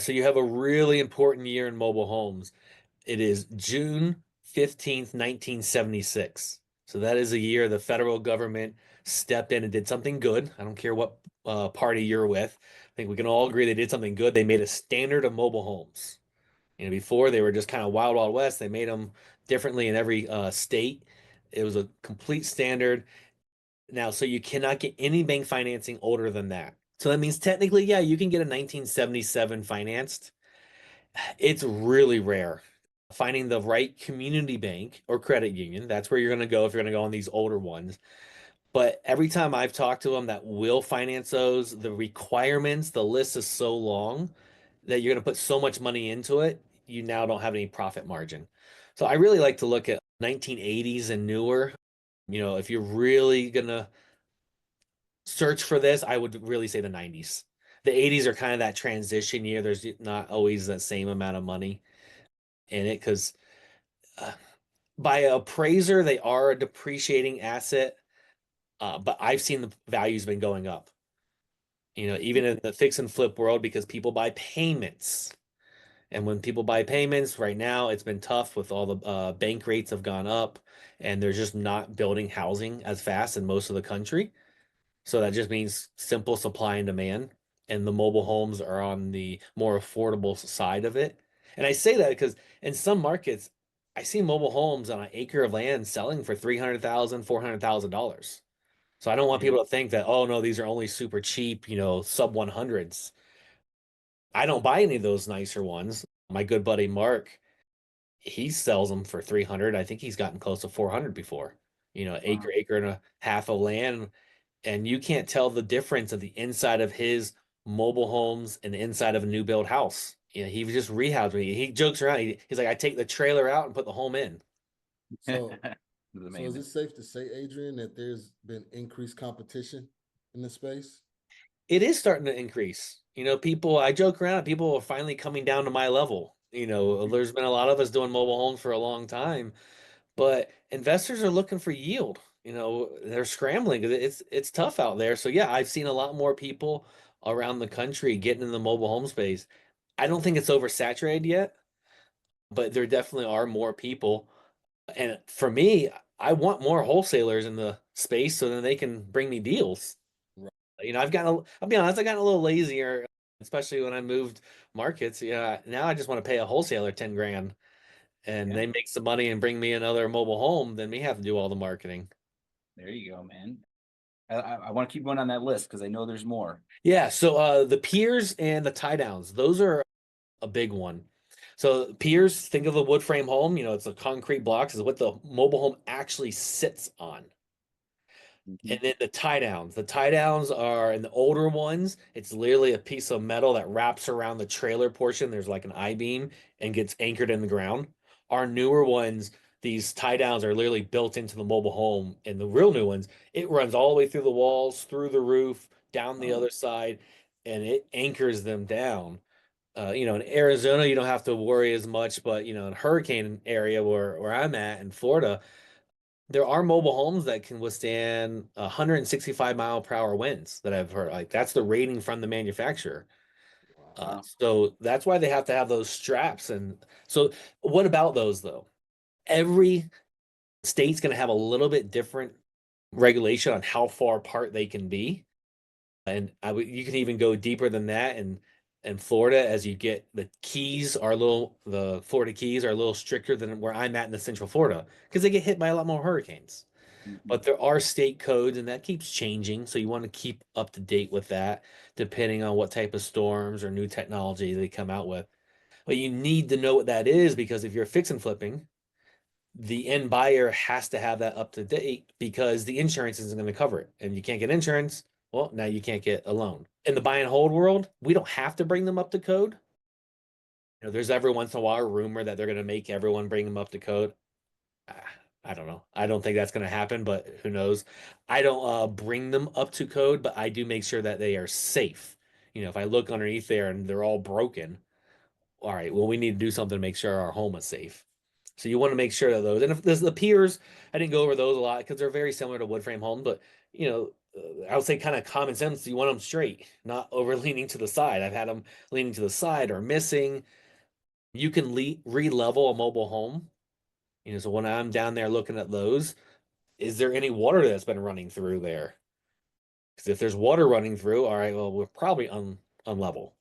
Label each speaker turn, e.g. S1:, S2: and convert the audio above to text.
S1: So you have a really important year in mobile homes. It is June 15th, 1976. So that is a year the federal government stepped in and did something good. I don't care what party you're with. I think we can all agree they did something good. They made a standard of mobile homes. Before they were just kind of wild, wild west. They made them differently in every state. It was a complete standard. Now, so you cannot get any bank financing older than that. So that means technically, yeah, you can get a 1977 financed. It's really rare. Finding the right community bank or credit union, that's where you're going to go if you're going to go on these older ones. But every time I've talked to them that will finance those, the requirements, the list is so long that you're going to put so much money into it, you now don't have any profit margin. So I really like to look at 1980s and newer. If you're really going to search for this, I would really say the 90s. The 80s are kind of that transition year. There's not always the same amount of money in it because uh, by appraiser, they are a depreciating asset. But I've seen the value's been going up. Even in the fix and flip world, because people buy payments. And when people buy payments right now, it's been tough with all the bank rates have gone up, and they're just not building housing as fast in most of the country. So that just means simple supply and demand, and the mobile homes are on the more affordable side of it. And I say that because in some markets, I see mobile homes on an acre of land selling for 300,000, $400,000. So I don't want
S2: Yeah.
S1: people to think that, oh no, these are only super cheap, sub 100s. I don't buy any of those nicer ones. My good buddy Mark, he sells them for 300. I think he's gotten close to 400 before.
S2: Wow.
S1: Acre and a half of land, and you can't tell the difference of the inside of his mobile homes and the inside of a new build house. He just rehabs me. He jokes around. He's like, I take the trailer out and put the home in.
S3: So,
S2: It's
S3: so is it
S2: amazing.
S3: safe to say, Adrian, that there's been increased competition in this space?
S1: It is starting to increase. I joke around, people are finally coming down to my level. There's been a lot of us doing mobile homes for a long time, but investors are looking for yield. They're scrambling. It's tough out there. So yeah, I've seen a lot more people around the country getting in the mobile home space. I don't think it's oversaturated yet, but there definitely are more people. And for me, I want more wholesalers in the space so then they can bring me deals.
S3: Right.
S1: I'll be honest, I got a little lazier, especially when I moved markets. Yeah, now I just want to pay a wholesaler 10 grand and
S2: Yeah,
S1: they make some money and bring me another mobile home, then we have to do all the marketing.
S2: there you go, man. I want to keep going on that list because I know there's more.
S1: Yeah, so the piers and the tie downs, those are a big one. So piers, think of a wood frame home, it's a concrete blocks is what the mobile home actually sits on. And
S2: Mhm.
S1: then the tie downs. The tie downs are in the older ones, it's literally a piece of metal that wraps around the trailer portion. There's like an I-beam and gets anchored in the ground. Our newer ones, these tie downs are literally built into the mobile home. And the real new ones, it runs all the way through the walls, through the roof, down the
S2: Oh,
S1: other side, and it anchors them down. In Arizona, you don't have to worry as much, but in hurricane area where I'm at in Florida, there are mobile homes that can withstand 165-mile-per-hour winds that I've heard. Like that's the rating from the manufacturer.
S3: Wow.
S2: wow.
S1: So that's why they have to have those straps. And so, what about those though? Every state's going to have a little bit different regulation on how far apart they can be. And you can even go deeper than that. And Florida, as you get the Florida Keys are a little stricter than where I'm at in the Central Florida because they get hit by a lot more hurricanes.
S2: Mhm.
S1: But there are state codes and that keeps changing. So you want to keep up to date with that, depending on what type of storms or new technology they come out with. But you need to know what that is because if you're fix and flipping, the end buyer has to have that up to date because the insurance isn't going to cover it. And you can't get insurance. Well, now you can't get a loan. In the buy and hold world, we don't have to bring them up to code. There's every once in a while a rumor that they're going to make everyone bring them up to code. Ah, I don't know. I don't think that's going to happen, but who knows? I don't bring them up to code, but I do make sure that they are safe. If I look underneath there and they're all broken, all right, well, we need to do something to make sure our home is safe. So you want to make sure that those, and if there's the piers, I didn't go over those a lot because they're very similar to wood frame homes, but I would say kind of common sense. You want them straight, not over leaning to the side. I've had them leaning to the side or missing. You can re-level a mobile home. So when I'm down there looking at those, is there any water that's been running through there? Because if there's water running through, all right, well, we're probably unlevel.